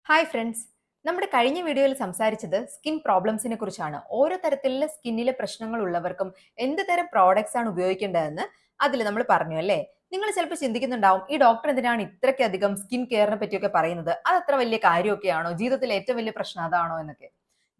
Hi friends. നമ്മുടെ കഴിഞ്ഞ വീഡിയോയിൽ സംസാരിച്ചത് സ്കിൻ പ്രോബ്ലംസിനെ കുറിച്ചാണ്. ഓരോ തരത്തിലുള്ള സ്കിന്നിലെ പ്രശ്നങ്ങൾ ഉള്ളവർക്കും എന്ത് തരം പ്രോഡക്ട്സ് ആണ് ഉപയോഗിക്കേണ്ടതെന്ന് അതിൽ നമ്മൾ പറഞ്ഞു അല്ലേ. നിങ്ങൾ ചിലപ്പോൾ ചിന്തിക്കുന്നുണ്ടാവും, ഈ ഡോക്ടർ എന്തിനാണ് ഇത്രയ്ക്കധികം സ്കിൻ കെയറിനെ പറ്റിയൊക്കെ പറയുന്നത്, അത് അത്ര വലിയ കാര്യമൊക്കെയാണോ, ജീവിതത്തിലെ ഏറ്റവും വലിയ പ്രശ്നം അതാണോ എന്നൊക്കെ.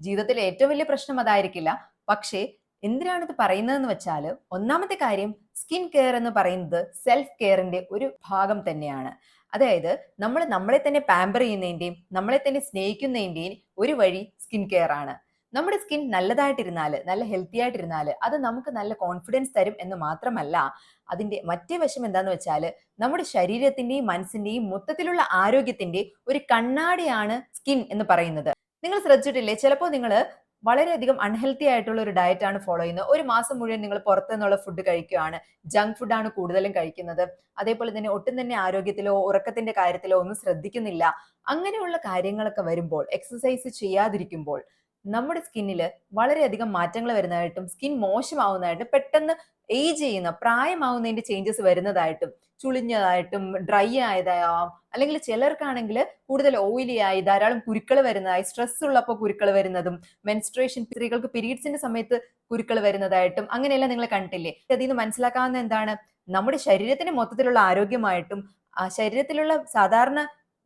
ജീവിതത്തിലെ ഏറ്റവും വലിയ പ്രശ്നം അതായിരിക്കില്ല. പക്ഷേ എന്തിനാണ് ഇത് പറയുന്നതെന്ന് വെച്ചാൽ, ഒന്നാമത്തെ കാര്യം, സ്കിൻ കെയർ എന്ന് പറയുന്നത് സെൽഫ് കെയറിന്റെ ഒരു ഭാഗം തന്നെയാണ്. അതായത് നമ്മൾ നമ്മളെ തന്നെ പാമ്പർ ചെയ്യുന്നതിന്റെയും നമ്മളെ തന്നെ സ്നേഹിക്കുന്നതിന്റെയും ഒരു വഴി സ്കിൻ കെയർ ആണ്. നമ്മുടെ സ്കിൻ നല്ലതായിട്ടിരുന്നാല്, നല്ല ഹെൽത്തി ആയിട്ടിരുന്നാല് അത് നമുക്ക് നല്ല കോൺഫിഡൻസ് തരും എന്ന് മാത്രമല്ല, അതിന്റെ മറ്റേ വശം എന്താന്ന് വെച്ചാൽ, നമ്മുടെ ശരീരത്തിന്റെയും മനസ്സിന്റെയും മൊത്തത്തിലുള്ള ആരോഗ്യത്തിന്റെ ഒരു കണ്ണാടിയാണ് സ്കിൻ എന്ന് പറയുന്നത്. നിങ്ങൾ ശ്രദ്ധിച്ചിട്ടില്ലേ, ചിലപ്പോൾ നിങ്ങൾ വളരെയധികം അൺഹെൽത്തി ആയിട്ടുള്ള ഒരു ഡയറ്റ് ആണ് ഫോളോ ചെയ്യുന്നത്. ഒരു മാസം മുഴുവൻ നിങ്ങൾ പുറത്തു നിന്നുള്ള ഫുഡ് കഴിക്കുകയാണ്, ജങ്ക് ഫുഡാണ് കൂടുതലും കഴിക്കുന്നത്. അതേപോലെ തന്നെ ഒട്ടും തന്നെ ആരോഗ്യത്തിലോ ഉറക്കത്തിന്റെ കാര്യത്തിലോ ഒന്നും ശ്രദ്ധിക്കുന്നില്ല. അങ്ങനെയുള്ള കാര്യങ്ങളൊക്കെ വരുമ്പോൾ, എക്സസൈസ് ചെയ്യാതിരിക്കുമ്പോൾ നമ്മുടെ സ്കിന്നിൽ വളരെയധികം മാറ്റങ്ങൾ വരുന്നതായിട്ടും സ്കിൻ മോശമാവുന്നതായിട്ടും പെട്ടെന്ന് ഏജ് ചെയ്യുന്ന പ്രായമാവുന്നതിന്റെ ചേഞ്ചസ് വരുന്നതായിട്ടും ചുളിഞ്ഞതായിട്ടും ഡ്രൈ ആയതാവാം, അല്ലെങ്കിൽ ചിലർക്കാണെങ്കിൽ കൂടുതൽ ഓയിലി ആയി ധാരാളം കുരുക്കൾ വരുന്നതായി, സ്ട്രെസ് ഉള്ളപ്പോൾ കുരുക്കൾ വരുന്നതും, മെൻസ്ട്രേഷൻ സ്ത്രീകൾക്ക് പീരീഡ്സിന്റെ സമയത്ത് കുരുക്കൾ വരുന്നതായിട്ടും അങ്ങനെയെല്ലാം നിങ്ങൾ കണ്ടിട്ടില്ലേ. അതിൽ നിന്ന് മനസ്സിലാക്കാവുന്ന എന്താണ്, നമ്മുടെ ശരീരത്തിന് മൊത്തത്തിലുള്ള ആരോഗ്യമായിട്ടും ആ ശരീരത്തിലുള്ള സാധാരണ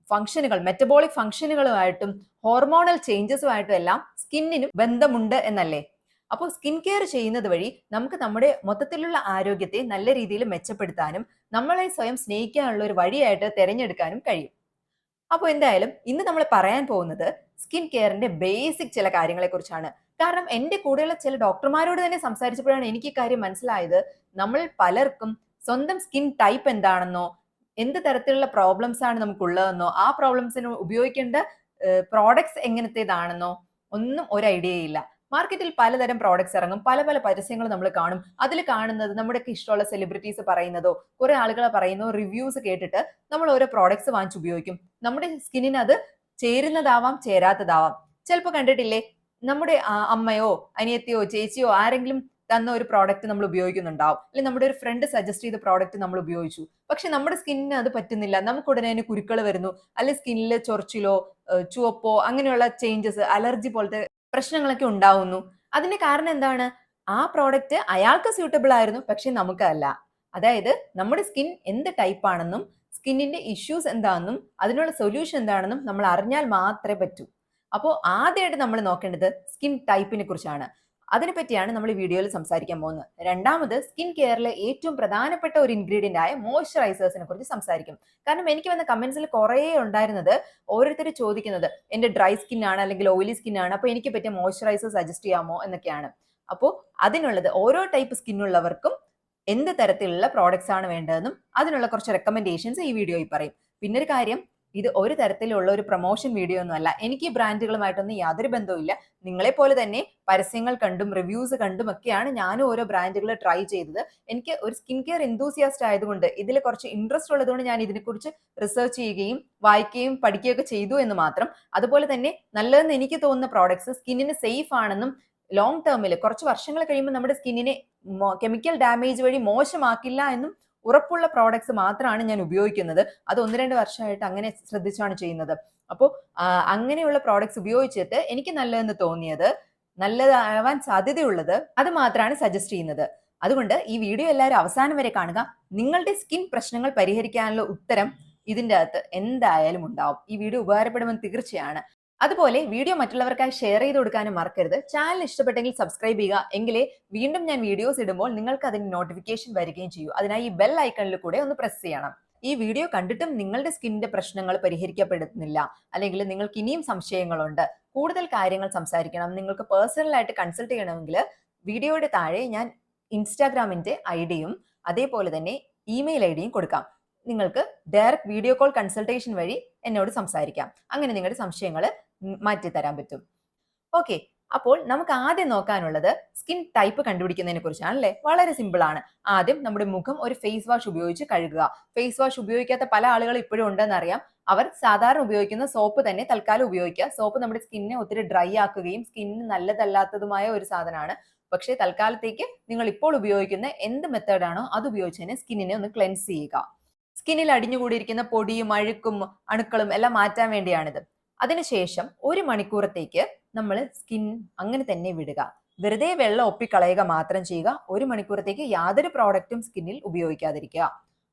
ഫംഗ്ഷനുകൾ, മെറ്റബോളിക് ഫംഗ്ഷനുകളുമായിട്ടും ഹോർമോണൽ ചേഞ്ചസുമായിട്ടും എല്ലാം സ്കിന്നിനും ബന്ധമുണ്ട് എന്നല്ലേ. അപ്പോൾ സ്കിൻ കെയർ ചെയ്യുന്നത് വഴി നമുക്ക് നമ്മുടെ മൊത്തത്തിലുള്ള ആരോഗ്യത്തെ നല്ല രീതിയിൽ മെച്ചപ്പെടുത്താനും നമ്മളെ സ്വയം സ്നേഹിക്കാനുള്ള ഒരു വഴിയായിട്ട് തിരഞ്ഞെടുക്കാനും കഴിയും. അപ്പോൾ എന്തായാലും ഇന്ന് നമ്മൾ പറയാൻ പോകുന്നത് സ്കിൻ കെയറിന്റെ ബേസിക് ചില കാര്യങ്ങളെ കുറിച്ചാണ്. കാരണം എന്റെ കൂടെയുള്ള ചില ഡോക്ടർമാരോട് തന്നെ സംസാരിച്ചപ്പോഴാണ് എനിക്ക് ഈ കാര്യം മനസ്സിലായത്. നമ്മൾ പലർക്കും സ്വന്തം സ്കിൻ ടൈപ്പ് എന്താണെന്നോ, എന്ത് തരത്തിലുള്ള പ്രോബ്ലംസ് ആണ് നമുക്കുള്ളതെന്നോ, ആ പ്രോബ്ലംസിന് ഉപയോഗിക്കേണ്ട പ്രോഡക്ട്സ് എങ്ങനത്തേതാണെന്നോ ഒന്നും ഒരു ഐഡിയയില്ല. മാർക്കറ്റിൽ പലതരം പ്രോഡക്ട്സ് ഇറങ്ങും, പല പല പരസ്യങ്ങൾ നമ്മൾ കാണും. അതിൽ കാണുന്നത് നമ്മുടെ ഇഷ്ടമുള്ള സെലിബ്രിറ്റീസ് പറയുന്നതോ കുറെ ആളുകൾ പറയുന്നോ റിവ്യൂസ് കേട്ടിട്ട് നമ്മൾ ഓരോ പ്രോഡക്ട്സ് വാങ്ങിച്ച് ഉപയോഗിക്കും. നമ്മുടെ സ്കിന്നിന് അത് ചേരുന്നതാവാം, ചേരാത്തതാവാം. ചിലപ്പോൾ കണ്ടിട്ടില്ലേ, നമ്മുടെ അമ്മയോ അനിയത്തിയോ ചേച്ചിയോ ആരെങ്കിലും തന്ന ഒരു പ്രോഡക്റ്റ് നമ്മൾ ഉപയോഗിക്കുന്നുണ്ടാവും, അല്ലെങ്കിൽ നമ്മുടെ ഒരു ഫ്രണ്ട് സജസ്റ്റ് ചെയ്ത പ്രോഡക്റ്റ് നമ്മൾ ഉപയോഗിച്ചു. പക്ഷെ നമ്മുടെ സ്കിന്നിന് അത് പറ്റുന്നില്ല, നമുക്ക് ഉടനെ തന്നെ കുരുക്കൾ വരുന്നു, അല്ലെങ്കിൽ സ്കിന്നിൽ ചൊറിച്ചിലോ ചുവപ്പോ അങ്ങനെയുള്ള ചേഞ്ചസ്, അലർജി പോലത്തെ പ്രശ്നങ്ങളൊക്കെ ഉണ്ടാവുന്നു. അതിന്റെ കാരണം എന്താണ്? ആ പ്രോഡക്റ്റ് അയാൾക്ക് സ്യൂട്ടബിൾ ആയിരുന്നു, പക്ഷെ നമുക്കല്ല. അതായത് നമ്മുടെ സ്കിൻ എന്ത് ടൈപ്പ് ആണെന്നും സ്കിന്നിന്റെ ഇഷ്യൂസ് എന്താണെന്നും അതിനുള്ള സൊല്യൂഷൻ എന്താണെന്നും നമ്മൾ അറിഞ്ഞാൽ മാത്രമേ പറ്റൂ. അപ്പോൾ ആദ്യമായിട്ട് നമ്മൾ നോക്കേണ്ടത് സ്കിൻ ടൈപ്പിനെ കുറിച്ചാണ്. അതിനെപ്പറ്റിയാണ് നമ്മൾ ഈ വീഡിയോയിൽ സംസാരിക്കാൻ പോകുന്നത്. രണ്ടാമത്, സ്കിൻ കെയറിലെ ഏറ്റവും പ്രധാനപ്പെട്ട ഒരു ഇൻഗ്രീഡിയന്റ് ആയ മോയ്സ്ചറൈസേഴ്സിനെ കുറിച്ച് സംസാരിക്കും. കാരണം എനിക്ക് വന്ന കമന്റ്സിൽ കുറേ ഉണ്ടായിരുന്നത്, ഓരോരുത്തർ ചോദിക്കുന്നത് എന്റെ ഡ്രൈ സ്കിൻ ആണ് അല്ലെങ്കിൽ ഓയിലി സ്കിൻ ആണ്, അപ്പൊ എനിക്ക് പറ്റിയ മോയ്സ്ചറൈസർ സജസ്റ്റ് ചെയ്യാമോ എന്നൊക്കെയാണ്. അപ്പോൾ അതിനുള്ളത് ഓരോ ടൈപ്പ് സ്കിന്നുള്ളവർക്കും എന്ത് തരത്തിലുള്ള പ്രോഡക്ട്സ് ആണ് വേണ്ടതെന്നും അതിനുള്ള കുറച്ച് റെക്കമെൻഡേഷൻസ് ഈ വീഡിയോയിൽ പറയും. പിന്നെ ഒരു കാര്യം, ഇത് ഒരു തരത്തിലുള്ള ഒരു പ്രൊമോഷൻ വീഡിയോ ഒന്നും അല്ല. എനിക്ക് ഈ ബ്രാൻഡുകളുമായിട്ടൊന്നും യാതൊരു ബന്ധവുമില്ല. നിങ്ങളെ പോലെ തന്നെ പരസ്യങ്ങൾ കണ്ടും റിവ്യൂസ് കണ്ടും ഒക്കെയാണ് ഞാനും ഓരോ ബ്രാൻഡുകൾ ട്രൈ ചെയ്തത്. എനിക്ക് ഒരു സ്കിൻ കെയർ എന്തൂസിയാസ്റ്റ് ആയതുകൊണ്ട്, ഇതിൽ കുറച്ച് ഇൻട്രസ്റ്റ് ഉള്ളതുകൊണ്ട് ഞാൻ ഇതിനെക്കുറിച്ച് റിസർച്ച് ചെയ്യുകയും വായിക്കുകയും പഠിക്കുകയൊക്കെ ചെയ്തു എന്ന് മാത്രം. അതുപോലെ തന്നെ നല്ലതെന്ന് എനിക്ക് തോന്നുന്ന പ്രോഡക്ട്സ് സ്കിന്നിന് സേഫ് ആണെന്നും ലോങ് ടേമിൽ കുറച്ച് വർഷങ്ങൾ കഴിയുമ്പോൾ നമ്മുടെ സ്കിന്നിനെ കെമിക്കൽ ഡാമേജ് വഴി മോശമാക്കില്ല എന്നും ഉറപ്പുള്ള പ്രോഡക്ട്സ് മാത്രമാണ് ഞാൻ ഉപയോഗിക്കുന്നത്. അത് 1-2 വർഷമായിട്ട് അങ്ങനെ ശ്രദ്ധിച്ചാണ് ചെയ്യുന്നത്. അപ്പോൾ അങ്ങനെയുള്ള പ്രോഡക്ട്സ് ഉപയോഗിച്ചിട്ട് എനിക്ക് നല്ലതെന്ന് തോന്നിയത്, നല്ലതാവാൻ സാധ്യതയുള്ളത് അത് മാത്രമാണ് സജസ്റ്റ് ചെയ്യുന്നത്. അതുകൊണ്ട് ഈ വീഡിയോ എല്ലാവരും അവസാനം വരെ കാണുക. നിങ്ങളുടെ സ്കിൻ പ്രശ്നങ്ങൾ പരിഹരിക്കാനുള്ള ഉത്തരം ഇതിൻ്റെ അകത്ത് എന്തായാലും ഉണ്ടാവും. ഈ വീഡിയോ ഉപകാരപ്പെടുമെന്ന് തീർച്ചയാണ്. അതുപോലെ വീഡിയോ മറ്റുള്ളവർക്കായി ഷെയർ ചെയ്ത് കൊടുക്കാനും മറക്കരുത്. ചാനൽ ഇഷ്ടപ്പെട്ടെങ്കിൽ സബ്സ്ക്രൈബ് ചെയ്യുക, എങ്കിലേ വീണ്ടും ഞാൻ വീഡിയോസ് ഇടുമ്പോൾ നിങ്ങൾക്ക് അതിന് നോട്ടിഫിക്കേഷൻ വരികയും ചെയ്യൂ. അതിനായി ഈ ബെൽ ഐക്കണിൽ കൂടെ ഒന്ന് പ്രസ് ചെയ്യണം. ഈ വീഡിയോ കണ്ടിട്ടും നിങ്ങളുടെ സ്കിന്നിന്റെ പ്രശ്നങ്ങൾ പരിഹരിക്കപ്പെടുന്നില്ല, അല്ലെങ്കിൽ നിങ്ങൾക്ക് ഇനിയും സംശയങ്ങളുണ്ട്, കൂടുതൽ കാര്യങ്ങൾ സംസാരിക്കണം, നിങ്ങൾക്ക് പേഴ്സണലായിട്ട് കൺസൾട്ട് ചെയ്യണമെങ്കിൽ വീഡിയോയുടെ താഴെ ഞാൻ ഇൻസ്റ്റാഗ്രാമിന്റെ ഐഡിയും അതേപോലെ തന്നെ ഇമെയിൽ ഐഡിയും കൊടുക്കാം. നിങ്ങൾക്ക് ഡയറക്റ്റ് വീഡിയോ കോൾ കൺസൾട്ടേഷൻ വഴി എന്നോട് സംസാരിക്കാം. അങ്ങനെ നിങ്ങളുടെ സംശയങ്ങൾ മാറ്റിത്തരാൻ പറ്റും. ഓക്കെ, അപ്പോൾ നമുക്ക് ആദ്യം നോക്കാനുള്ളത് സ്കിൻ ടൈപ്പ് കണ്ടുപിടിക്കുന്നതിനെ കുറിച്ചാണ് അല്ലേ. വളരെ സിമ്പിൾ ആണ്. ആദ്യം നമ്മുടെ മുഖം ഒരു ഫേസ് വാഷ് ഉപയോഗിച്ച് കഴുകുക. ഫേസ് വാഷ് ഉപയോഗിക്കാത്ത പല ആളുകൾ ഇപ്പോഴും ഉണ്ടെന്ന് അറിയാം. അവർ സാധാരണ ഉപയോഗിക്കുന്ന സോപ്പ് തന്നെ തൽക്കാലം ഉപയോഗിക്കുക. സോപ്പ് നമ്മുടെ സ്കിന്നിനെ ഒത്തിരി ഡ്രൈ ആക്കുകയും സ്കിന്നിന് നല്ലതല്ലാത്തതുമായ ഒരു സാധനമാണ്. പക്ഷേ തൽക്കാലത്തേക്ക് നിങ്ങൾ ഇപ്പോൾ ഉപയോഗിക്കുന്ന എന്ത് മെത്തേഡാണോ അത് ഉപയോഗിച്ച് തന്നെ സ്കിന്നിനെ ഒന്ന് ക്ലെൻസ് ചെയ്യുക. സ്കിന്നിൽ അടിഞ്ഞുകൂടിയിരിക്കുന്ന പൊടിയും അഴുക്കും അണുക്കളും എല്ലാം മാറ്റാൻ വേണ്ടിയാണിത്. അതിനുശേഷം 1 മണിക്കൂറത്തേക്ക് നമ്മൾ സ്കിൻ അങ്ങനെ തന്നെ വിടുക. വെറുതെ വെള്ളം ഒപ്പിക്കളയുക മാത്രം ചെയ്യുക. 1 മണിക്കൂറത്തേക്ക് യാതൊരു പ്രോഡക്റ്റും സ്കിന്നിൽ ഉപയോഗിക്കാതിരിക്കുക.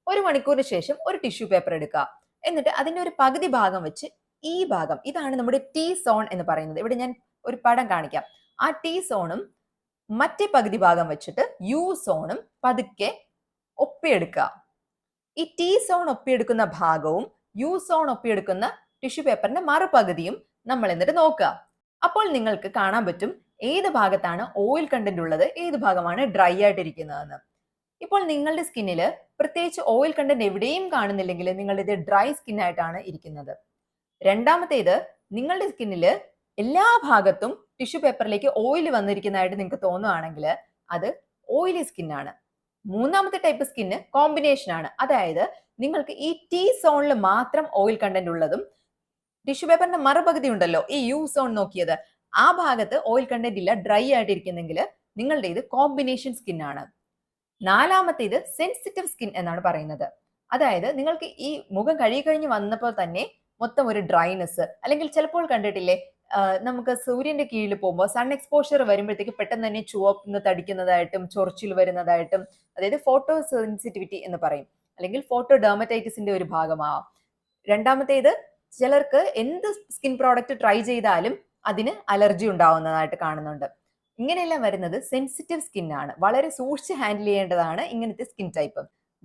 1 മണിക്കൂറിന് ശേഷം ഒരു ടിഷ്യൂ പേപ്പർ എടുക്കുക. എന്നിട്ട് അതിന്റെ ഒരു പകുതി ഭാഗം വെച്ച് ഈ ഭാഗം, ഇതാണ് നമ്മുടെ ടി സോൺ എന്ന് പറയുന്നത്. ഇവിടെ ഞാൻ ഒരു പടം കാണിക്കാം. ആ ടി സോണും മറ്റേ പകുതി ഭാഗം വെച്ചിട്ട് യു സോണും പതുക്കെ ഒപ്പിയെടുക്കുക. ഈ ടി സോൺ ഒപ്പിയെടുക്കുന്ന ഭാഗവും യു സോൺ ഒപ്പിയെടുക്കുന്ന ടിഷ്യൂ പേപ്പറിന്റെ മറുപകുതിയും നമ്മൾ എന്നിട്ട് നോക്കുക. അപ്പോൾ നിങ്ങൾക്ക് കാണാൻ പറ്റും ഏത് ഭാഗത്താണ് ഓയിൽ കണ്ടന്റ് ഉള്ളത്, ഏത് ഭാഗമാണ് ഡ്രൈ ആയിട്ടിരിക്കുന്നതെന്ന്. ഇപ്പോൾ നിങ്ങളുടെ സ്കിന്നിൽ പ്രത്യേകിച്ച് ഓയിൽ കണ്ടന്റ് എവിടെയും കാണുന്നില്ലെങ്കിൽ നിങ്ങളുടെ ഇത് ഡ്രൈ സ്കിൻ ആയിട്ടാണ് ഇരിക്കുന്നത്. രണ്ടാമത്തേത്, നിങ്ങളുടെ സ്കിന്നിൽ എല്ലാ ഭാഗത്തും ടിഷ്യൂ പേപ്പറിലേക്ക് ഓയിൽ വന്നിരിക്കുന്നതായിട്ട് നിങ്ങൾക്ക് തോന്നുകയാണെങ്കിൽ അത് ഓയിലി സ്കിന്നാണ്. മൂന്നാമത്തെ ടൈപ്പ് സ്കിന്ന് കോമ്പിനേഷൻ ആണ്. അതായത് നിങ്ങൾക്ക് ഈ ടി സോണിൽ മാത്രം ഓയിൽ കണ്ടന്റ് ഉള്ളതും ടിഷ്യൂ പേപ്പറിന്റെ മറുപകുതി ഉണ്ടല്ലോ, ഈ യു സോൺ നോക്കിയത്, ആ ഭാഗത്ത് ഓയിൽ കണ്ടന്റ് ഇല്ല, ഡ്രൈ ആയിട്ടിരിക്കുന്നെങ്കിൽ നിങ്ങളുടെ ഇത് കോമ്പിനേഷൻ സ്കിൻ ആണ്. നാലാമത്തേത് സെൻസിറ്റീവ് സ്കിൻ എന്നാണ് പറയുന്നത്. അതായത് നിങ്ങൾക്ക് ഈ മുഖം കഴുകി കഴിഞ്ഞ് വന്നപ്പോൾ തന്നെ മൊത്തം ഒരു ഡ്രൈനെസ്, അല്ലെങ്കിൽ ചിലപ്പോൾ കണ്ടിട്ടില്ലേ നമുക്ക് സൂര്യന്റെ കീഴിൽ പോകുമ്പോൾ സൺ എക്സ്പോഷർ വരുമ്പോഴത്തേക്ക് പെട്ടെന്ന് തന്നെ ചുവന്ന് തടിക്കുന്നതായിട്ടും ചൊറിച്ചിൽ വരുന്നതായിട്ടും, അതായത് ഫോട്ടോ സെൻസിറ്റിവിറ്റി എന്ന് പറയും, അല്ലെങ്കിൽ ഫോട്ടോ ഡെർമറ്റൈറ്റിസിന്റെ ഒരു ഭാഗമാവാം. രണ്ടാമത്തേത്, ചിലർക്ക് എന്ത് സ്കിൻ പ്രോഡക്റ്റ് ട്രൈ ചെയ്താലും അതിന് അലർജി ഉണ്ടാവുന്നതായിട്ട് കാണുന്നുണ്ട്. ഇങ്ങനെയെല്ലാം വരുന്നത് സെൻസിറ്റീവ് സ്കിൻ ആണ്. വളരെ സൂക്ഷിച്ച് ഹാൻഡിൽ ചെയ്യേണ്ടതാണ് ഇങ്ങനത്തെ skin type.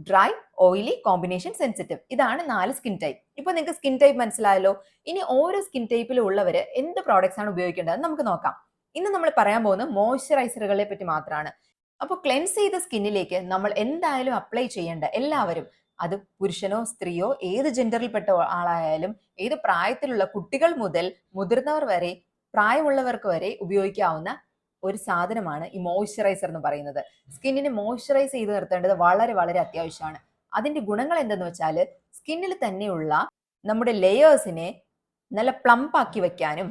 Dry, oily, combination, sensitive, ഇതാണ് 4 സ്കിൻ ടൈപ്പ്. ഇപ്പൊ നിങ്ങൾക്ക് സ്കിൻ ടൈപ്പ് മനസ്സിലായല്ലോ. ഇനി ഓരോ സ്കിൻ ടൈപ്പിലും ഉള്ളവര് എന്ത് പ്രോഡക്ട്സ് ആണ് ഉപയോഗിക്കേണ്ടത് നമുക്ക് നോക്കാം. ഇന്ന് നമ്മൾ പറയാൻ പോകുന്നത് മോയ്സ്ചറൈസറുകളെ പറ്റി മാത്രമാണ്. അപ്പോൾ ക്ലെൻസ് ചെയ്ത സ്കിന്നിലേക്ക് നമ്മൾ എന്തായാലും അപ്ലൈ ചെയ്യേണ്ട, എല്ലാവരും, അത് പുരുഷനോ സ്ത്രീയോ ഏത് ജെൻഡറിൽപ്പെട്ട ആളായാലും ഏത് പ്രായത്തിലുള്ള കുട്ടികൾ മുതൽ മുതിർന്നവർ വരെ പ്രായമുള്ളവർക്ക് വരെ ഉപയോഗിക്കാവുന്ന ഒരു സാധനമാണ് ഈ മോയ്സ്ചറൈസർ എന്ന് പറയുന്നത്. സ്കിന്നിനെ മോയ്സ്ചറൈസ് ചെയ്ത് നിർത്തേണ്ടത് വളരെ വളരെ അത്യാവശ്യമാണ്. അതിന്റെ ഗുണങ്ങൾ എന്തെന്ന് വെച്ചാൽ സ്കിന്നിൽ തന്നെയുള്ള നമ്മുടെ ലെയേഴ്സിനെ നല്ല പ്ലംപ് ആക്കി വെക്കാനും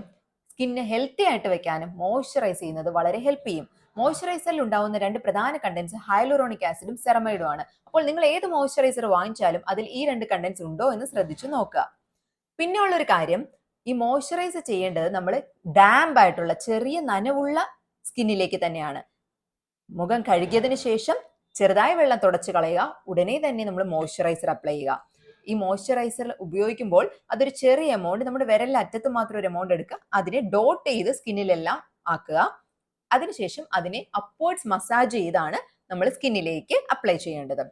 സ്കിന്നെ ഹെൽത്തി ആയിട്ട് വെക്കാനും മോയ്സ്ചറൈസ് ചെയ്യുന്നത് വളരെ ഹെൽപ്പ് ചെയ്യും. മോയ്സ്ചറൈസറിൽ ഉണ്ടാവുന്ന 2 പ്രധാന കണ്ടന്റ്സ് ഹൈലൂറോണിക് ആസിഡും സെറമൈഡും ആണ്. അപ്പോൾ നിങ്ങൾ ഏത് മോയ്സ്ചറൈസർ വാങ്ങിച്ചാലും അതിൽ ഈ 2 കണ്ടന്റ്സ് ഉണ്ടോ എന്ന് ശ്രദ്ധിച്ചു നോക്കുക. പിന്നെ ഉള്ളൊരു കാര്യം, ഈ മോയ്സ്ചറൈസ് ചെയ്യേണ്ടത് നമ്മൾ ഡാംപ് ആയിട്ടുള്ള ചെറിയ നനവുള്ള സ്കിന്നിലേക്ക് തന്നെയാണ്. മുഖം കഴുകിയതിനു ശേഷം ചെറുതായി വെള്ളം തുടച്ചു കളയുക, ഉടനെ തന്നെ നമ്മൾ മോയ്സ്ചറൈസർ അപ്ലൈ ചെയ്യുക. ഈ മോയ്സ്ചറൈസർ ഉപയോഗിക്കുമ്പോൾ അതൊരു ചെറിയ എമൗണ്ട്, നമ്മുടെ വിരലിന്റെ അറ്റത്ത് മാത്രം ഒരു എമൗണ്ട് എടുക്കുക, അതിനെ ഡോട്ട് ചെയ്ത് സ്കിന്നിലെല്ലാം ആക്കുക. അതിനുശേഷം അതിനെ അപ്വേർഡ്സ് മസാജ് ചെയ്താണ് നമ്മൾ സ്കിന്നിലേക്ക് അപ്ലൈ ചെയ്യേണ്ടത്.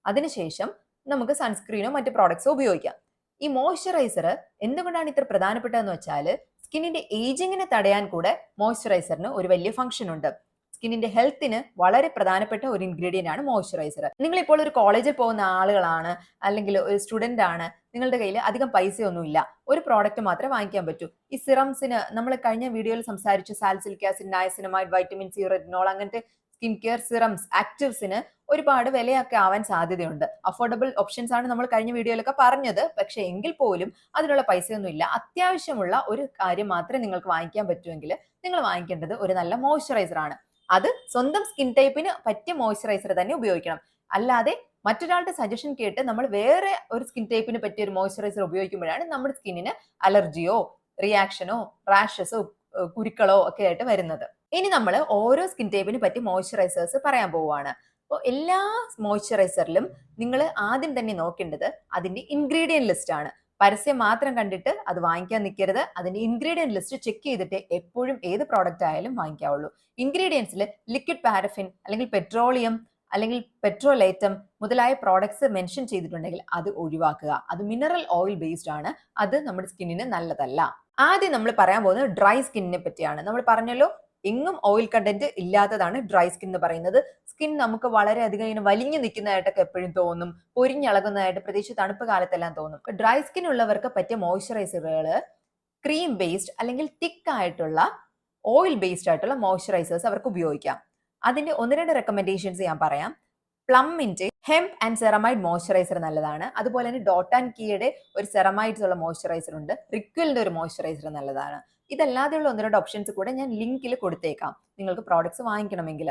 അതിനുശേഷം നമുക്ക് സൺസ്ക്രീനോ മറ്റ് പ്രോഡക്ട്സോ ഉപയോഗിക്കാം. ഈ മോയ്സ്ചറൈസർ എന്തുകൊണ്ടാണ് ഇത്ര പ്രധാനപ്പെട്ടതെന്ന് വെച്ചാൽ സ്കിന്നിന്റെ ഏജിങ്ങിനെ തടയാൻ കൂടെ മോയ്സ്ചറൈസറിന് ഒരു വലിയ ഫംഗ്ഷൻ ഉണ്ട്. സ്കിന്നിന്റെ ഹെൽത്തിന് വളരെ പ്രധാനപ്പെട്ട ഒരു ഇൻഗ്രീഡിയന്റ് ആണ് മോയ്സ്ചറൈസർ. നിങ്ങൾ ഇപ്പോൾ ഒരു കോളേജിൽ പോകുന്ന ആളുകളാണ്, അല്ലെങ്കിൽ ഒരു സ്റ്റുഡന്റ് ആണ്, നിങ്ങളുടെ കയ്യിൽ അധികം പൈസയൊന്നുമില്ല, ഒരു പ്രോഡക്റ്റ് മാത്രമേ വാങ്ങിക്കാൻ പറ്റൂ. ഈ സിറംസിന് നമ്മൾ കഴിഞ്ഞ വീഡിയോയിൽ സംസാരിച്ചു, salicylic acid, niacinamide, vitamin C, retinol, അങ്ങനത്തെ സ്കിൻ കെയർ സിറംസ്, ആക്റ്റീവ്സിന് ഒരുപാട് വിലയൊക്കെ ആവാൻ സാധ്യതയുണ്ട്. അഫോർഡബിൾ ഓപ്ഷൻസ് ആണ് നമ്മൾ കഴിഞ്ഞ വീഡിയോയിലൊക്കെ പറഞ്ഞത്. പക്ഷെ എങ്കിൽ പോലും അതിനുള്ള പൈസയൊന്നും ഇല്ല. അത്യാവശ്യമുള്ള ഒരു കാര്യം മാത്രമേ നിങ്ങൾക്ക് വാങ്ങിക്കാൻ പറ്റുമെങ്കിൽ നിങ്ങൾ വാങ്ങിക്കേണ്ടത് ഒരു നല്ല മോയ്സ്ചറൈസർ ആണ്. അത് സ്വന്തം സ്കിൻ ടൈപ്പിന് പറ്റിയ മോയ്സ്ചറൈസർ തന്നെ ഉപയോഗിക്കണം. അല്ലാതെ മറ്റൊരാളുടെ സജഷൻ കേട്ട് നമ്മൾ വേറെ ഒരു സ്കിൻ ടൈപ്പിന് പറ്റിയ ഒരു മോയ്സ്ചറൈസർ ഉപയോഗിക്കുമ്പോഴാണ് നമ്മുടെ സ്കിന്നിന് അലർജിയോ റിയാക്ഷനോ റാഷസോ കുരുക്കളോ ഒക്കെ ആയിട്ട് വരുന്നത്. ഇനി നമ്മൾ ഓരോ സ്കിൻ ടൈപ്പിന് പറ്റി മോയ്സ്ചറൈസേഴ്സ് പറയാൻ പോവുകയാണ്. അപ്പോൾ എല്ലാ മോയ്സ്ചറൈസറിലും നിങ്ങൾ ആദ്യം തന്നെ നോക്കേണ്ടത് അതിന്റെ ഇൻഗ്രീഡിയന്റ് ലിസ്റ്റ് ആണ്. പരസ്യം മാത്രം കണ്ടിട്ട് അത് വാങ്ങിക്കാൻ നിൽക്കരുത്. അതിന്റെ ഇൻഗ്രീഡിയന്റ് ലിസ്റ്റ് ചെക്ക് ചെയ്തിട്ട് എപ്പോഴും ഏത് പ്രോഡക്റ്റ് ആയാലും വാങ്ങിക്കാവുള്ളൂ. ഇൻഗ്രീഡിയൻസിൽ ലിക്വിഡ് പാരഫിൻ, അല്ലെങ്കിൽ പെട്രോളിയം, അല്ലെങ്കിൽ പെട്രോലേറ്റം മുതലായ പ്രോഡക്ട്സ് മെൻഷൻ ചെയ്തിട്ടുണ്ടെങ്കിൽ അത് ഒഴിവാക്കുക. അത് മിനറൽ ഓയിൽ ബേസ്ഡ് ആണ്, അത് നമ്മുടെ സ്കിന്നിന് നല്ലതല്ല. ആദ്യം നമ്മൾ പറയാൻ പോകുന്നത് ഡ്രൈ സ്കിന്നിനെ പറ്റിയാണ്. നമ്മൾ പറഞ്ഞല്ലോ, എങ്ങും ഓയിൽ കണ്ടന്റ് ഇല്ലാത്തതാണ് ഡ്രൈ സ്കിൻ എന്ന് പറയുന്നത്. സ്കിൻ നമുക്ക് വളരെയധികം ഇങ്ങനെ വലിഞ്ഞു നിൽക്കുന്നതായിട്ടൊക്കെ എപ്പോഴും തോന്നും, പൊരിഞ്ഞളകുന്നതായിട്ട്, പ്രത്യേകിച്ച് തണുപ്പ് കാലത്തെല്ലാം തോന്നും. ഡ്രൈ സ്കിൻ ഉള്ളവർക്ക് പറ്റിയ മോയ്സ്ചറൈസറുകൾ ക്രീം ബേസ്ഡ് അല്ലെങ്കിൽ തിക്ക് ആയിട്ടുള്ള ഓയിൽ ബേസ്ഡ് ആയിട്ടുള്ള മോയ്സ്ചറൈസേഴ്സ് അവർക്ക് ഉപയോഗിക്കാം. അതിന്റെ 1-2 റെക്കമെൻഡേഷൻസ് ഞാൻ പറയാം. പ്ലമ്മിന്റെ ഹെംപ് ആൻഡ് സെറമൈഡ് മോയ്സ്ചറൈസർ നല്ലതാണ്. അതുപോലെ തന്നെ ഡോട്ട് ആൻഡ് കീയുടെ ഒരു സെറമൈഡ്സ് ഉള്ള മോയ്സ്ചറൈസർ ഉണ്ട്. റിക്വലിന്റെ ഒരു മോയ്സ്ചറൈസർ നല്ലതാണ്. ഇതല്ലാതെയുള്ള 1-2 ഓപ്ഷൻസ് കൂടെ ഞാൻ ലിങ്കിൽ കൊടുത്തേക്കാം നിങ്ങൾക്ക് പ്രോഡക്ട്സ് വാങ്ങിക്കണമെങ്കിൽ.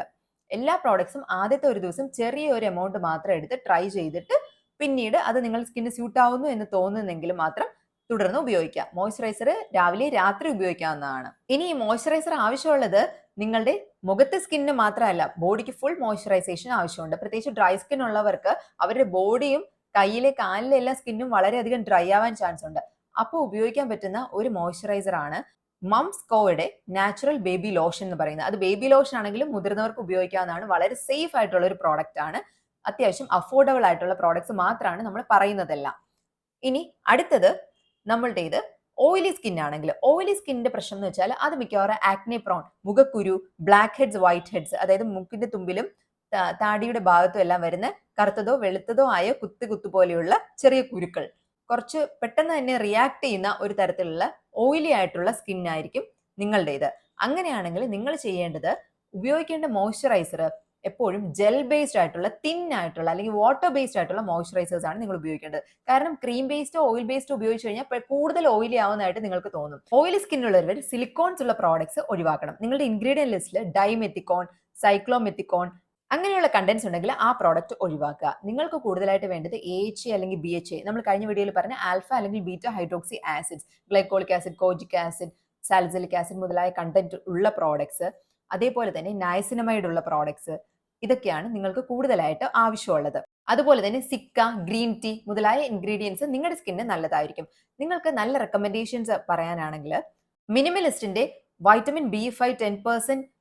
എല്ലാ പ്രോഡക്ട്സും ആദ്യത്തെ ഒരു ദിവസം ചെറിയ ഒരു എമൗണ്ട് മാത്രം എടുത്ത് ട്രൈ ചെയ്തിട്ട് പിന്നീട് അത് നിങ്ങൾ സ്കിന്നിന് സ്യൂട്ട് ആവുന്നു എന്ന് തോന്നുന്നെങ്കിൽ മാത്രം തുടർന്ന് ഉപയോഗിക്കുക. മോയ്സ്ചറൈസർ രാവിലെ രാത്രി ഉപയോഗിക്കാവുന്നതാണ്. ഇനി ഈ മോയ്സ്ചറൈസർ ആവശ്യമുള്ളത് നിങ്ങളുടെ മുഖത്തെ സ്കിന്നിന് മാത്രമല്ല, ബോഡിക്ക് ഫുൾ മോയ്സ്ചറൈസേഷൻ ആവശ്യമുണ്ട്. പ്രത്യേകിച്ച് ഡ്രൈ സ്കിൻ ഉള്ളവർക്ക് അവരുടെ ബോഡിയും കയ്യിലെ കാലിലെ എല്ലാ സ്കിന്നും വളരെയധികം ഡ്രൈ ആവാൻ ചാൻസ് ഉണ്ട്. അപ്പോൾ ഉപയോഗിക്കാൻ പറ്റുന്ന ഒരു മോയ്സ്ചറൈസർ ആണ് മംസ് കോയുടെ നാച്ചുറൽ ബേബി ലോഷൻ എന്ന് പറയുന്നത്. അത് ബേബി ലോഷൻ ആണെങ്കിലും മുതിർന്നവർക്ക് ഉപയോഗിക്കാവുന്നതാണ്. വളരെ സേഫ് ആയിട്ടുള്ള ഒരു പ്രോഡക്റ്റ് ആണ്. അത്യാവശ്യം അഫോർഡബിൾ ആയിട്ടുള്ള പ്രോഡക്ട്സ് മാത്രമാണ് നമ്മൾ പറയുന്നതെല്ലാം. ഇനി അടുത്തത് നമ്മളുടേത് ഓയിലി സ്കിൻ ആണെങ്കിൽ, ഓയിലി സ്കിന്നിന്റെ പ്രശ്നം എന്ന് വെച്ചാൽ അത് മിക്കവാറും ആക്നെ പ്രോൺ, മുഖക്കുരു, ബ്ലാക്ക് ഹെഡ്സ്, വൈറ്റ് ഹെഡ്സ്, അതായത് മൂക്കിന്റെ തുമ്പിലും താടിയുടെ ഭാഗത്തും എല്ലാം വരുന്ന കറുത്തതോ വെളുത്തതോ ആയ കുത്തു പോലെയുള്ള ചെറിയ കുരുക്കൾ, കുറച്ച് പെട്ടെന്ന് തന്നെ റിയാക്ട് ചെയ്യുന്ന ഒരു തരത്തിലുള്ള ഓയിലി ആയിട്ടുള്ള സ്കിൻ ആയിരിക്കും നിങ്ങളുടേത്. അങ്ങനെയാണെങ്കിൽ നിങ്ങൾ ചെയ്യേണ്ടത് ഉപയോഗിക്കേണ്ട മോയ്സ്ചറൈസർ എപ്പോഴും ജെൽ ബേസ്ഡ് ആയിട്ടുള്ള തിൻ ആയിട്ടുള്ള അല്ലെങ്കിൽ വാട്ടർ ബേസ്ഡ് ആയിട്ടുള്ള മോയ്സ്ചറൈസേഴ്സ് ആണ് നിങ്ങൾ ഉപയോഗിക്കേണ്ടത്. കാരണം ക്രീം ബേസ്ഡോ ഓയിൽ ബേസ്ഡോ ഉപയോഗിച്ച് കഴിഞ്ഞാൽ കൂടുതൽ ഓയിലി ആവുന്നതായിട്ട് നിങ്ങൾക്ക് തോന്നും. ഓയിലി സ്കിന്നുള്ളവർ സിലിക്കോൺസ് ഉള്ള പ്രോഡക്ട്സ് ഒഴിവാക്കണം. നിങ്ങളുടെ ഇൻഗ്രീഡിയന്റ് ലിസ്റ്റിൽ ഡൈമെത്തിക്കോൺ, സൈക്ലോമെത്തിക്കോൺ അങ്ങനെയുള്ള കണ്ടന്റ്സ് ഉണ്ടെങ്കിൽ ആ പ്രോഡക്റ്റ് ഒഴിവാക്കുക. നിങ്ങൾക്ക് കൂടുതലായിട്ട് വേണ്ടത് AHA അല്ലെങ്കിൽ BHA, നമ്മൾ കഴിഞ്ഞ വീഡിയോയിൽ പറഞ്ഞ ആൽഫ അല്ലെങ്കിൽ beta hydroxy acids, glycolic acid, കോജിക് acid, salicylic acid മുതലായ കണ്ടന്റ് ഉള്ള പ്രോഡക്ട്സ്, അതേപോലെ തന്നെ നയസിനമൈഡ് ഉള്ള പ്രോഡക്ട്സ്, ഇതൊക്കെയാണ് നിങ്ങൾക്ക് കൂടുതലായിട്ട് ആവശ്യമുള്ളത്. അതുപോലെ തന്നെ സിക്ക, ഗ്രീൻ ടീ മുതലായ ഇൻഗ്രീഡിയൻസ് നിങ്ങളുടെ സ്കിന്നിന് നല്ലതായിരിക്കും. നിങ്ങൾക്ക് നല്ല റെക്കമെൻഡേഷൻസ് പറയാനാണെങ്കിൽ മിനിമലിസ്റ്റിന്റെ വൈറ്റമിൻ B5 10%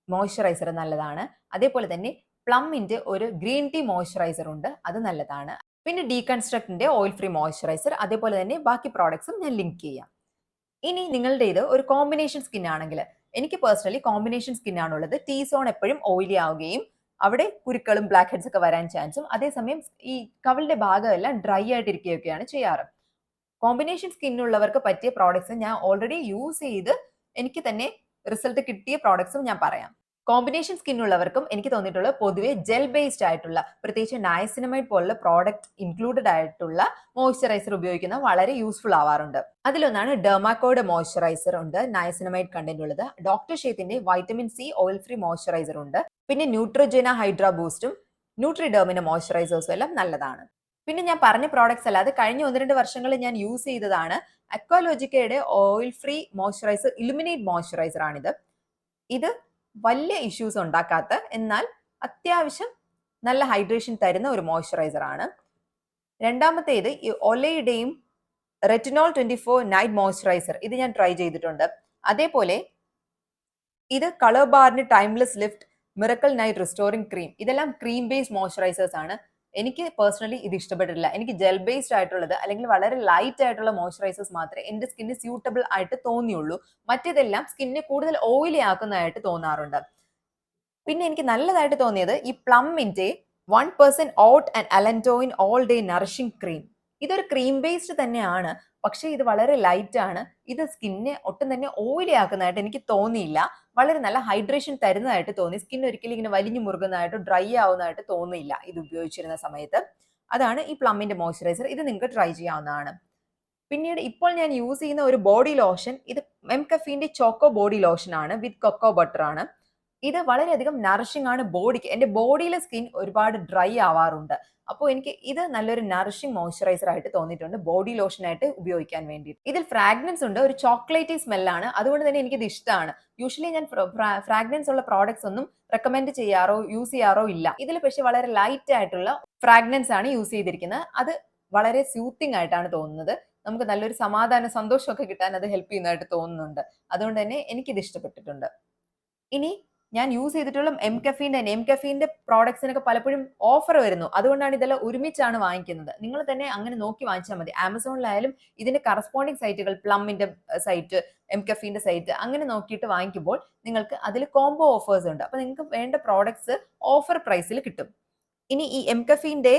മോയ്സ്ചറൈസർ നല്ലതാണ്. അതേപോലെ തന്നെ പ്ലമ്മിന്റെ ഒരു ഗ്രീൻ ടീ മോയ്സ്ചറൈസർ ഉണ്ട്, അത് നല്ലതാണ്. പിന്നെ ഡീകൺസ്ട്രക്റ്റിന്റെ ഓയിൽ ഫ്രീ മോയ്സ്ചറൈസർ, അതേപോലെ തന്നെ ബാക്കി പ്രോഡക്ട്സും ഞാൻ ലിങ്ക് ചെയ്യാം. ഇനി നിങ്ങളുടേത് ഒരു കോമ്പിനേഷൻ സ്കിൻ ആണെങ്കിൽ, എനിക്ക് പേഴ്സണലി കോമ്പിനേഷൻ സ്കിൻ ആണുള്ളത്. ടീ സോൺ എപ്പോഴും ഓയിലി ആവുകയും അവിടെ കുരുക്കളും ബ്ലാക്ക് ഹെഡ്സ് ഒക്കെ വരാൻ ചാൻസും, അതേസമയം ഈ കവിളിന്റെ ഭാഗമെല്ലാം ഡ്രൈ ആയിട്ടിരിക്കുകയൊക്കെയാണ് ചെയ്യാറ്. കോമ്പിനേഷൻ സ്കിന്നുള്ളവർക്ക് പറ്റിയ പ്രോഡക്ട്സ് ഞാൻ ഓൾറെഡി യൂസ് ചെയ്ത് എനിക്ക് തന്നെ റിസൾട്ട് കിട്ടിയ പ്രോഡക്ട്സും ഞാൻ പറയാം. കോമ്പിനേഷൻ സ്കിന്നുള്ളവർക്കും എനിക്ക് തോന്നിയിട്ടുള്ളത് പൊതുവെ ജെൽ ബേസ്ഡ് ആയിട്ടുള്ള, പ്രത്യേകിച്ച് നയസിനമൈഡ് പോലുള്ള പ്രോഡക്റ്റ് ഇൻക്ലൂഡഡ് ആയിട്ടുള്ള മോയ്സ്ചറൈസർ ഉപയോഗിക്കുന്നത് വളരെ യൂസ്ഫുൾ ആവാറുണ്ട്. അതിലൊന്നാണ് ഡെർമാക്കോയുടെ മോയ്സ്ചറൈസർ ഉണ്ട്, നയസിനമൈഡ് കണ്ടന്റ് ഉള്ളത്. ഡോക്ടർ ഷേത്തിന്റെ vitamin C oil free moisturiser ഉണ്ട്. പിന്നെ ന്യൂട്രോജന ഹൈഡ്രാ ബൂസ്റ്റും ന്യൂട്രിഡെർമിന്റെ മോയ്സ്ചറൈസേഴ്സും എല്ലാം നല്ലതാണ്. പിന്നെ ഞാൻ പറഞ്ഞ പ്രോഡക്ട്സ് അല്ലാതെ കഴിഞ്ഞ 1-2 വർഷങ്ങളിൽ ഞാൻ യൂസ് ചെയ്തതാണ് അക്വാലോജിക്കയുടെ oil free moisturiser, illuminate moisturiser ആണിത്. ഇത് വലിയ ഇഷ്യൂസ് ഉണ്ടാക്കാത്ത, എന്നാൽ അത്യാവശ്യം നല്ല ഹൈഡ്രേഷൻ തരുന്ന ഒരു മോയ്സ്ചറൈസർ ആണ്. രണ്ടാമത്തേത് ഈ ഒലയുടെയും റെറ്റിനോൾ 24 നൈറ്റ് മോയ്സ്ചറൈസർ, ഇത് ഞാൻ ട്രൈ ചെയ്തിട്ടുണ്ട്. അതേപോലെ ഇത് കളർ ബാറിന് timeless lift, miracle night restoring cream, ഇതെല്ലാം ക്രീം ബേസ്ഡ് മോയ്സ്ചറൈസേഴ്സ് ആണ്. എനിക്ക് പേഴ്സണലി ഇത് ഇഷ്ടപ്പെട്ടിട്ടില്ല. എനിക്ക് ജെൽ ബേസ്ഡ് ആയിട്ടുള്ളത് അല്ലെങ്കിൽ വളരെ ലൈറ്റ് ആയിട്ടുള്ള മോയ്സ്ചറൈസേഴ്സ് മാത്രമേ എന്റെ സ്കിന്നിന് സ്യൂട്ടബിൾ ആയിട്ട് തോന്നിയുള്ളൂ. മറ്റേതെല്ലാം സ്കിന്നിനെ കൂടുതൽ ഓയിലി ആക്കുന്നതായിട്ട് തോന്നാറുണ്ട്. പിന്നെ എനിക്ക് നല്ലതായിട്ട് തോന്നിയത് ഈ പ്ലമ്മിന്റെ 1% oat and allantoin all day nourishing cream. ഇതൊരു ക്രീം ബേസ്ഡ് തന്നെയാണ്, പക്ഷെ ഇത് വളരെ ലൈറ്റ് ആണ്. ഇത് സ്കിന്നെ ഒട്ടും തന്നെ ഓയിലി ആക്കുന്നതായിട്ട് എനിക്ക് തോന്നിയില്ല. വളരെ നല്ല ഹൈഡ്രേഷൻ തരുന്നതായിട്ട് തോന്നി. സ്കിൻ ഒരിക്കലും ഇങ്ങനെ വലിഞ്ഞു മുറുകുന്നതായിട്ടോ ഡ്രൈ ആവുന്നതായിട്ട് തോന്നിയില്ല ഇത് ഉപയോഗിച്ചിരുന്ന സമയത്ത്. അതാണ് ഈ പ്ലമ്മിന്റെ മോയ്സ്ചറൈസർ. ഇത് നിങ്ങൾക്ക് ട്രൈ ചെയ്യാവുന്നതാണ്. പിന്നീട് ഇപ്പോൾ ഞാൻ യൂസ് ചെയ്യുന്ന ഒരു ബോഡി ലോഷൻ, ഇത് എംകഫീന്റെ ചോക്കോ ബോഡി ലോഷൻ ആണ്, വിത്ത് കൊക്കോ ബട്ടർ ആണ്. ഇത് വളരെയധികം നറിഷിംഗ് ആണ് ബോഡിക്ക്. എന്റെ ബോഡിയിലെ സ്കിൻ ഒരുപാട് ഡ്രൈ ആവാറുണ്ട്. അപ്പോൾ എനിക്ക് ഇത് നല്ലൊരു നറിഷിംഗ് മോയ്സ്ചറൈസർ ആയിട്ട് തോന്നിയിട്ടുണ്ട്, ബോഡി ലോഷൻ ആയിട്ട് ഉപയോഗിക്കാൻ വേണ്ടി. ഇതിൽ ഫ്രാഗ്രൻസ് ഉണ്ട്, ഒരു ചോക്ലേറ്റി സ്മെല്ലാണ്, അതുകൊണ്ട് തന്നെ എനിക്കിത് ഇഷ്ടമാണ്. യൂഷ്വലി ഞാൻ ഫ്രാഗ്രൻസ് ഉള്ള പ്രോഡക്ട്സ് ഒന്നും റെക്കമെൻഡ് ചെയ്യാറോ യൂസ് ചെയ്യാറോ ഇല്ല. ഇതിൽ പക്ഷെ വളരെ ലൈറ്റ് ആയിട്ടുള്ള ഫ്രാഗ്രൻസ് ആണ് യൂസ് ചെയ്തിരിക്കുന്നത്. അത് വളരെ സ്യൂത്തിങ് ആയിട്ടാണ് തോന്നുന്നത്. നമുക്ക് നല്ലൊരു സമാധാന സന്തോഷമൊക്കെ കിട്ടാൻ അത് ഹെൽപ്പ് ചെയ്യുന്നതായിട്ട് തോന്നുന്നുണ്ട്. അതുകൊണ്ട് തന്നെ എനിക്കിത് ഇഷ്ടപ്പെട്ടിട്ടുണ്ട്. ഇനി ഞാൻ യൂസ് ചെയ്തിട്ടുള്ള എംകഫീന്റെ പ്രോഡക്ട്സിനൊക്കെ പലപ്പോഴും ഓഫർ വരുന്നു. അതുകൊണ്ടാണ് ഇതെല്ലാം ഒരുമിച്ചാണ് വാങ്ങിക്കുന്നത്. നിങ്ങൾ തന്നെ അങ്ങനെ നോക്കി വാങ്ങിച്ചാൽ മതി. ആമസോണിലായാലും ഇതിന്റെ കറസ്പോണ്ടിങ് സൈറ്റുകൾ, പ്ലമ്മിന്റെ സൈറ്റ്, എംകഫീന്റെ സൈറ്റ്, അങ്ങനെ നോക്കിയിട്ട് വാങ്ങിക്കുമ്പോൾ നിങ്ങൾക്ക് അതിൽ കോംബോ ഓഫേഴ്സ് ഉണ്ട്. അപ്പൊ നിങ്ങൾക്ക് വേണ്ട പ്രോഡക്ട്സ് ഓഫർ പ്രൈസിൽ കിട്ടും. ഇനി ഈ എംകഫീന്റെ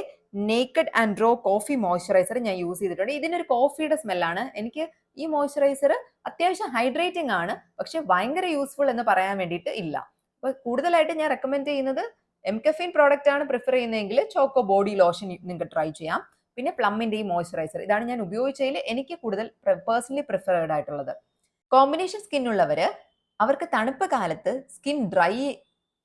naked and raw coffee moisturiser ഞാൻ യൂസ് ചെയ്തിട്ടുണ്ട്. ഇതിനൊരു കോഫിയുടെ സ്മെല്ലാണ്. എനിക്ക് ഈ മോയ്സ്ചറൈസർ അത്യാവശ്യം ഹൈഡ്രേറ്റിംഗ് ആണ്, പക്ഷെ ഭയങ്കര യൂസ്ഫുൾ എന്ന് പറയാൻ വേണ്ടിയിട്ട് ഇല്ല. അപ്പൊ കൂടുതലായിട്ട് ഞാൻ റെക്കമെൻഡ് ചെയ്യുന്നത് എംകഫീൻ പ്രോഡക്റ്റ് ആണ് പ്രിഫർ ചെയ്യുന്നതെങ്കിൽ ചോക്കോ ബോഡി ലോഷൻ നിങ്ങൾക്ക് ട്രൈ ചെയ്യാം. പിന്നെ പ്ലമ്മിന്റെ ഈ മോയ്സ്ചറൈസർ, ഇതാണ് ഞാൻ ഉപയോഗിച്ചതിൽ എനിക്ക് കൂടുതൽ പേഴ്സണലി പ്രിഫേർഡ് ആയിട്ടുള്ളത്. കോമ്പിനേഷൻ സ്കിൻ ഉള്ളവര് അവർക്ക് തണുപ്പ് കാലത്ത് സ്കിൻ ഡ്രൈ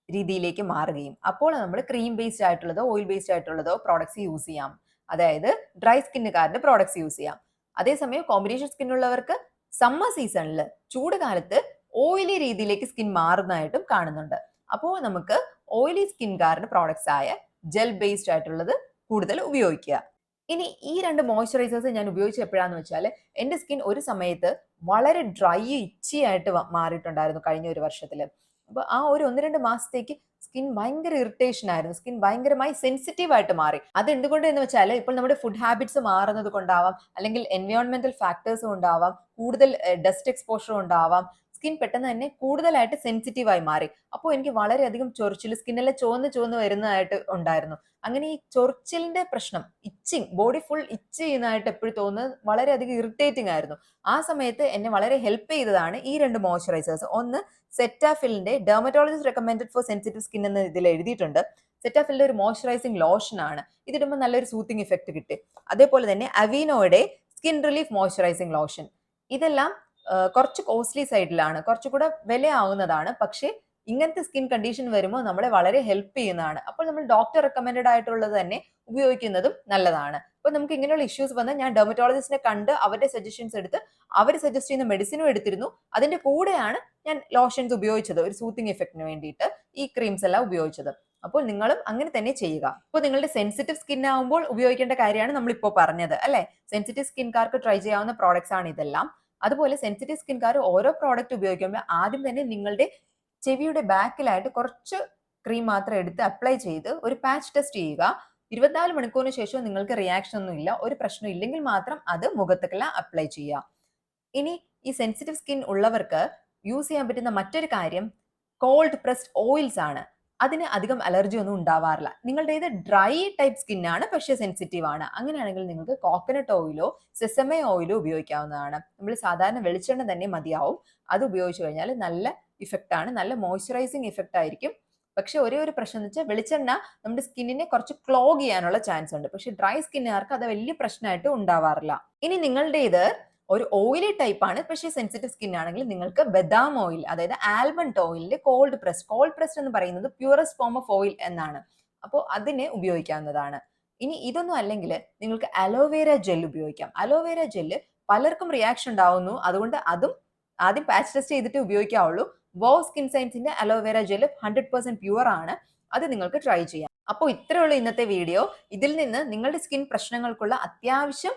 രീതിയിലേക്ക് മാറുകയും, അപ്പോൾ നമ്മൾ ക്രീം ബേസ്ഡ് ആയിട്ടുള്ളതോ ഓയിൽ ബേസ്ഡ് ആയിട്ടുള്ളതോ പ്രോഡക്ട്സ് യൂസ് ചെയ്യാം. അതായത് ഡ്രൈ സ്കിന്നുകാരുടെ പ്രോഡക്ട്സ് യൂസ് ചെയ്യാം. അതേസമയം കോമ്പിനേഷൻ സ്കിൻ ഉള്ളവർക്ക് സമ്മർ സീസണിൽ ചൂട് കാലത്ത് ഓയിലി രീതിയിലേക്ക് സ്കിൻ മാറുന്നതായിട്ടും കാണുന്നുണ്ട്. അപ്പോൾ നമുക്ക് ഓയിലി സ്കിൻകാരുടെ പ്രോഡക്ട്സ് ആയ ജെൽ ബേസ്ഡ് ആയിട്ടുള്ളത് കൂടുതൽ ഉപയോഗിക്കുക. ഇനി ഈ 2 മോയ്സ്ചറൈസേഴ്സ് ഞാൻ ഉപയോഗിച്ച എപ്പോഴാന്ന് വെച്ചാൽ എന്റെ സ്കിൻ ഒരു സമയത്ത് വളരെ ഡ്രൈ ഇച്ചി ആയിട്ട് മാറിയിട്ടുണ്ടായിരുന്നു കഴിഞ്ഞ ഒരു വർഷത്തിൽ. അപ്പൊ ആ ഒരു 1-2 മാസത്തേക്ക് സ്കിൻ ഭയങ്കര ഇറിറ്റേഷൻ ആയിരുന്നു. സ്കിൻ ഭയങ്കരമായി സെൻസിറ്റീവ് ആയിട്ട് മാറി. അത് എന്തുകൊണ്ട് എന്ന് വെച്ചാൽ ഇപ്പോൾ നമ്മുടെ ഫുഡ് ഹാബിറ്റ്സ് മാറുന്നത് കൊണ്ടാവാം, അല്ലെങ്കിൽ എൻവയോൺമെന്റൽ ഫാക്ടേഴ്സ് കൊണ്ടാവാം, കൂടുതൽ ഡസ്റ്റ് എക്സ്പോഷർ ഉണ്ടാവാം, സ്കിൻ പെട്ടെന്ന് തന്നെ കൂടുതലായിട്ട് സെൻസിറ്റീവ് ആയി മാറി. അപ്പോൾ എനിക്ക് വളരെയധികം ചൊറിച്ചിൽ, സ്കിന്നെല്ലാം ചുവന്ന് വരുന്നതായിട്ട് ഉണ്ടായിരുന്നു. അങ്ങനെ ഈ ചൊറിച്ചിലിന്റെ പ്രശ്നം, ഇച്ചിങ്, ബോഡി ഫുൾ ഇച്ച് ചെയ്യുന്നതായിട്ട് എപ്പോഴും തോന്നുന്നത് വളരെയധികം ഇറിറ്റേറ്റിംഗ് ആയിരുന്നു. ആ സമയത്ത് എന്നെ വളരെ ഹെൽപ്പ് ചെയ്തതാണ് ഈ 2 മോയ്സ്ചറൈസേഴ്സ്. ഒന്ന് സെറ്റാഫിലിന്റെ dermatologist recommended for sensitive skin എന്ന് ഇതിൽ എഴുതിയിട്ടുണ്ട്. സെറ്റാഫിലിന്റെ ഒരു മോയ്സ്ചറൈസിംഗ് ലോഷൻ ആണ്. ഇതിടുമ്പോൾ നല്ലൊരു സൂത്തിങ് ഇഫക്റ്റ് കിട്ടും. അതേപോലെ തന്നെ അവീനോയുടെ സ്കിൻ റിലീഫ് മോയ്സ്ചറൈസിംഗ് ലോഷൻ. ഇതെല്ലാം കുറച്ച് കോസ്റ്റ്ലി സൈഡിലാണ്, കുറച്ചുകൂടെ വിലയാവുന്നതാണ്. പക്ഷേ ഇങ്ങനത്തെ സ്കിൻ കണ്ടീഷൻ വരുമ്പോൾ നമ്മളെ വളരെ ഹെൽപ്പ് ചെയ്യുന്നതാണ്. അപ്പോൾ നമ്മൾ ഡോക്ടർ റെക്കമെൻഡഡ് ആയിട്ടുള്ളത് തന്നെ ഉപയോഗിക്കുന്നതും നല്ലതാണ്. അപ്പോൾ നമുക്ക് ഇങ്ങനെയുള്ള ഇഷ്യൂസ് വന്നാൽ ഞാൻ ഡെർമറ്റോളജിസ്റ്റിനെ കണ്ട് അവരുടെ സജഷൻസ് എടുത്ത് അവർ സജസ്റ്റ് ചെയ്യുന്ന മെഡിസിനും എടുത്തിരുന്നു. അതിന്റെ കൂടെയാണ് ഞാൻ ലോഷൻസ് ഉപയോഗിച്ചത്, ഒരു സൂത്തിങ് എഫക്റ്റിന് വേണ്ടിയിട്ട് ഈ ക്രീംസ് എല്ലാം ഉപയോഗിച്ചത്. അപ്പോൾ നിങ്ങളും അങ്ങനെ തന്നെ ചെയ്യുക. അപ്പോൾ നിങ്ങളുടെ സെൻസിറ്റീവ് സ്കിൻ ആവുമ്പോൾ ഉപയോഗിക്കേണ്ട കാര്യമാണ് നമ്മളിപ്പോൾ പറഞ്ഞത് അല്ലെ. സെൻസിറ്റീവ് സ്കിൻകാർക്ക് ട്രൈ ചെയ്യാവുന്ന പ്രോഡക്ട്സ് ആണ് ഇതെല്ലാം. അതുപോലെ സെൻസിറ്റീവ് സ്കിൻകാർ ഓരോ പ്രോഡക്റ്റ് ഉപയോഗിക്കുമ്പോൾ ആദ്യം തന്നെ നിങ്ങളുടെ ചെവിയുടെ ബാക്കിലായിട്ട് കുറച്ച് ക്രീം മാത്രം എടുത്ത് അപ്ലൈ ചെയ്ത് ഒരു പാച്ച് ടെസ്റ്റ് ചെയ്യുക. 24 മണിക്കൂറിന് ശേഷം നിങ്ങൾക്ക് റിയാക്ഷൻ ഒന്നും ഇല്ല, ഒരു പ്രശ്നം ഇല്ലെങ്കിൽ മാത്രം അത് മുഖത്തേക്കെല്ലാം അപ്ലൈ ചെയ്യുക. ഇനി ഈ സെൻസിറ്റീവ് സ്കിൻ ഉള്ളവർക്ക് യൂസ് ചെയ്യാൻ പറ്റുന്ന മറ്റൊരു കാര്യം കോൾഡ് പ്രസ്ഡ് ഓയിൽസ് ആണ്. അതിന് അധികം അലർജി ഒന്നും ഉണ്ടാവാറില്ല. നിങ്ങളുടെ ഇത് ഡ്രൈ ടൈപ്പ് സ്കിൻ ആണ്, പക്ഷേ സെൻസിറ്റീവ് ആണ്. അങ്ങനെയാണെങ്കിൽ നിങ്ങൾക്ക് കോക്കനട്ട് ഓയിലോ സെസമേ ഓയിലോ ഉപയോഗിക്കാവുന്നതാണ്. നമ്മൾ സാധാരണ വെളിച്ചെണ്ണ തന്നെ മതിയാവും. അത് ഉപയോഗിച്ചു കഴിഞ്ഞാൽ നല്ല ഇഫക്റ്റ് ആണ്, നല്ല മോയ്സ്ചറൈസിങ് ഇഫക്റ്റ് ആയിരിക്കും. പക്ഷെ ഒരേ ഒരു പ്രശ്നം എന്ന് വെച്ചാൽ വെളിച്ചെണ്ണ നമ്മുടെ സ്കിന്നിനെ കുറച്ച് ക്ലോഗ് ചെയ്യാനുള്ള ചാൻസ് ഉണ്ട്. പക്ഷെ ഡ്രൈ സ്കിന്നുകാർക്ക് അത് വലിയ പ്രശ്നമായിട്ട് ഉണ്ടാവാറില്ല. ഇനി നിങ്ങളുടെ ഇത് ഒരു ഓയിലി ടൈപ്പ് ആണ്, പക്ഷേ സെൻസിറ്റീവ് സ്കിൻ ആണെങ്കിൽ നിങ്ങൾക്ക് ബദാം ഓയിൽ, അതായത് ആൽമണ്ട് ഓയിലിന്റെ കോൾഡ് പ്രസ്ഡ് എന്ന് പറയുന്നത് പ്യൂറസ്റ്റ് ഫോം ഓഫ് ഓയിൽ എന്നാണ്. അപ്പോൾ അതിനെ ഉപയോഗിക്കാവുന്നതാണ്. ഇനി ഇതൊന്നും അല്ലെങ്കിൽ നിങ്ങൾക്ക് അലോവേര ജെൽ ഉപയോഗിക്കാം. അലോവേര ജെല്ല് പലർക്കും റിയാക്ഷൻ ഉണ്ടാവുന്നു, അതുകൊണ്ട് അതും ആദ്യം പാച്ച് ടെസ്റ്റ് ചെയ്തിട്ട് ഉപയോഗിക്കാവുള്ളൂ. വോ സ്കിൻ സയൻസിന്റെ അലോവേര ജെൽ 100% പ്യൂർ ആണ്. അത് നിങ്ങൾക്ക് ട്രൈ ചെയ്യാം. അപ്പോൾ ഇത്രയുള്ള ഇന്നത്തെ വീഡിയോ. ഇതിൽ നിന്ന് നിങ്ങളുടെ സ്കിൻ പ്രശ്നങ്ങൾക്കുള്ള അത്യാവശ്യം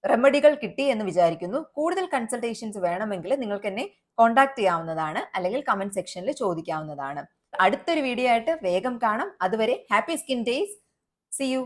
റെമഡികൾ കിട്ടി എന്ന് വിചാരിക്കുന്നു. കൂടുതൽ കൺസൾട്ടേഷൻസ് വേണമെങ്കിൽ നിങ്ങൾക്ക് എന്നെ കോൺടാക്ട് ചെയ്യാവുന്നതാണ്, അല്ലെങ്കിൽ കമന്റ് സെക്ഷനിൽ ചോദിക്കാവുന്നതാണ്. അടുത്തൊരു വീഡിയോ ആയിട്ട് വേഗം കാണാം. അതുവരെ happy skin days. See U.